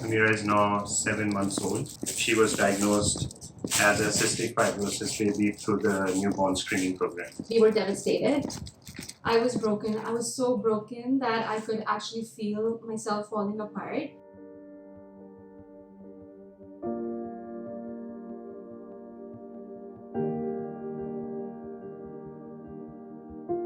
Amira is now 7 months old. She was diagnosed as a cystic fibrosis baby through the newborn screening program. We were devastated. I was broken. I was so broken that I could actually feel myself falling apart.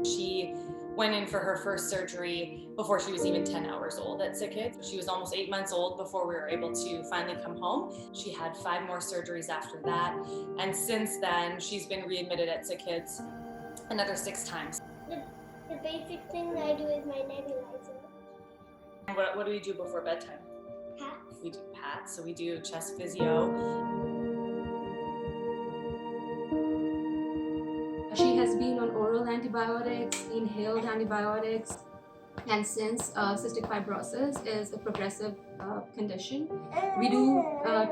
She went in for her first surgery before she was even 10 hours old at Cystic. She was almost 8 months old before we were able to finally come home. She had 5 more surgeries after that. And since then, she's been readmitted at Cystic another 6 times. The basic thing that I do is my nebulizer. And what do we do before bedtime? Pats. We do PATs, so we do chest physio. She has been on oral antibiotics, inhaled antibiotics, and since cystic fibrosis is a progressive condition, we do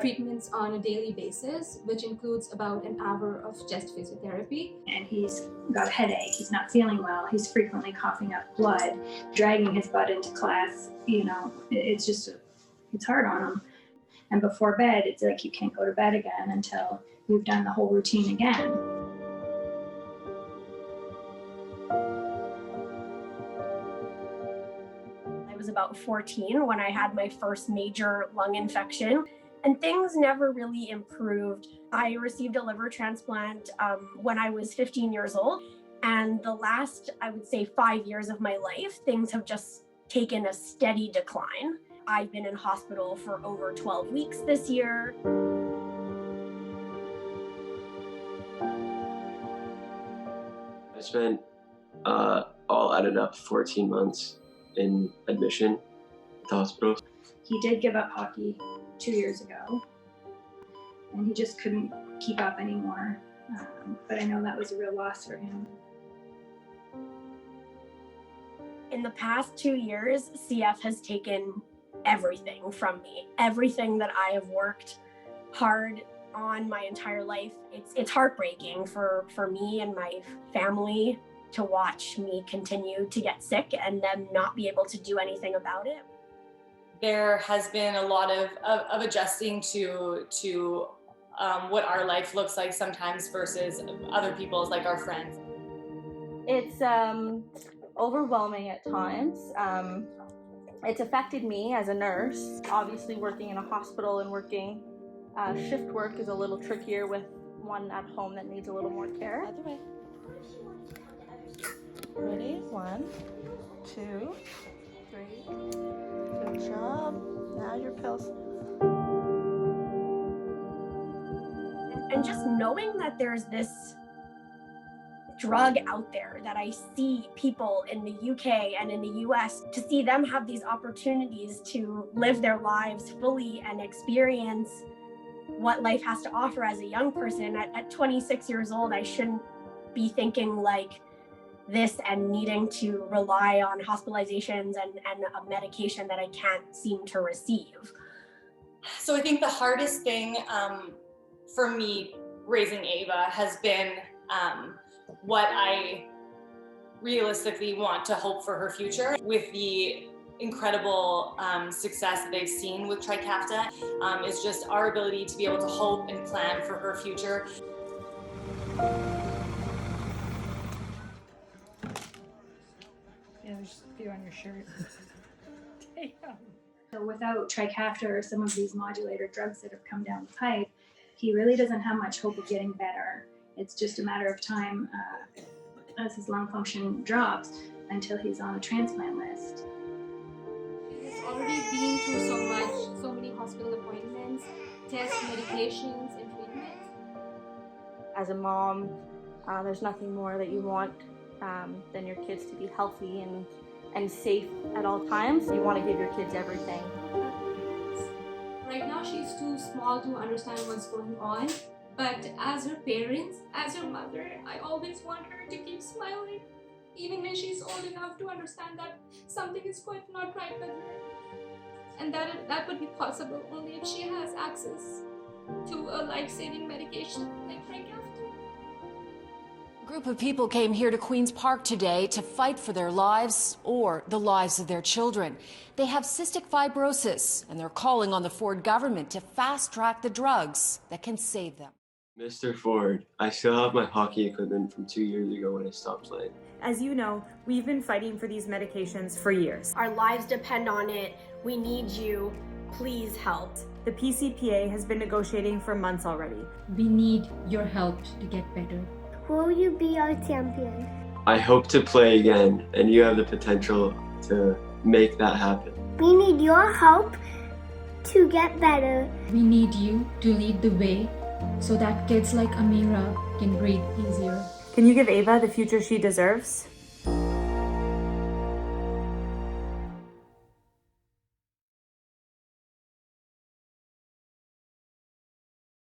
treatments on a daily basis, which includes about an hour of chest physiotherapy. And he's got a headache, he's not feeling well, he's frequently coughing up blood, dragging his butt into class, it's hard on him. And before bed, it's like you can't go to bed again until you've done the whole routine again. I was about 14 when I had my first major lung infection, and things never really improved. I received a liver transplant when I was 15 years old, and the last, I would say, 5 years of my life, things have just taken a steady decline. I've been in hospital for over 12 weeks this year. I spent all added up 14 months in admission at the hospital. He did give up hockey 2 years ago, and he just couldn't keep up anymore. But I know that was a real loss for him. In the past 2 years, CF has taken everything from me, everything that I have worked hard on my entire life. It's heartbreaking for me and my family to watch me continue to get sick and then not be able to do anything about it. There has been a lot of adjusting to what our life looks like sometimes versus other people's, like our friends. It's overwhelming at times. It's affected me as a nurse. Obviously working in a hospital and working shift work is a little trickier with one at home that needs a little more care. Other way. Ready? 1, 2, 3. Good job. Now your pills. And just knowing that there's this drug out there, that I see people in the UK and in the US, to see them have these opportunities to live their lives fully and experience what life has to offer as a young person. At 26 years old, I shouldn't be thinking like this and needing to rely on hospitalizations and a medication that I can't seem to receive. So I think the hardest thing for me raising Ava has been what I realistically want to hope for her future. With the incredible success that they've seen with Trikafta, is just our ability to be able to hope and plan for her future. Yeah, there's a few on your shirt. Damn. So without Trikafta or some of these modulator drugs that have come down the pipe, he really doesn't have much hope of getting better. It's just a matter of time as his lung function drops until he's on the transplant list. He's already been through so many hospital appointments, tests, medications, and treatment. As a mom, there's nothing more that you want than your kids to be healthy and safe at all times. You want to give your kids everything. Right now she's too small to understand what's going on, but as her parents, as her mother, I always want her to keep smiling, even when she's old enough to understand that something is quite not right with her. And that would be possible only if she has access to a life-saving medication like Trikafta. A group of people came here to Queen's Park today to fight for their lives or the lives of their children. They have cystic fibrosis, and they're calling on the Ford government to fast-track the drugs that can save them. Mr. Ford, I still have my hockey equipment from 2 years ago when I stopped playing. As you know, we've been fighting for these medications for years. Our lives depend on it. We need you. Please help. The PCPA has been negotiating for months already. We need your help to get better. Will you be our champion? I hope to play again, and you have the potential to make that happen. We need your help to get better. We need you to lead the way so that kids like Amira can breathe easier. Can you give Ava the future she deserves?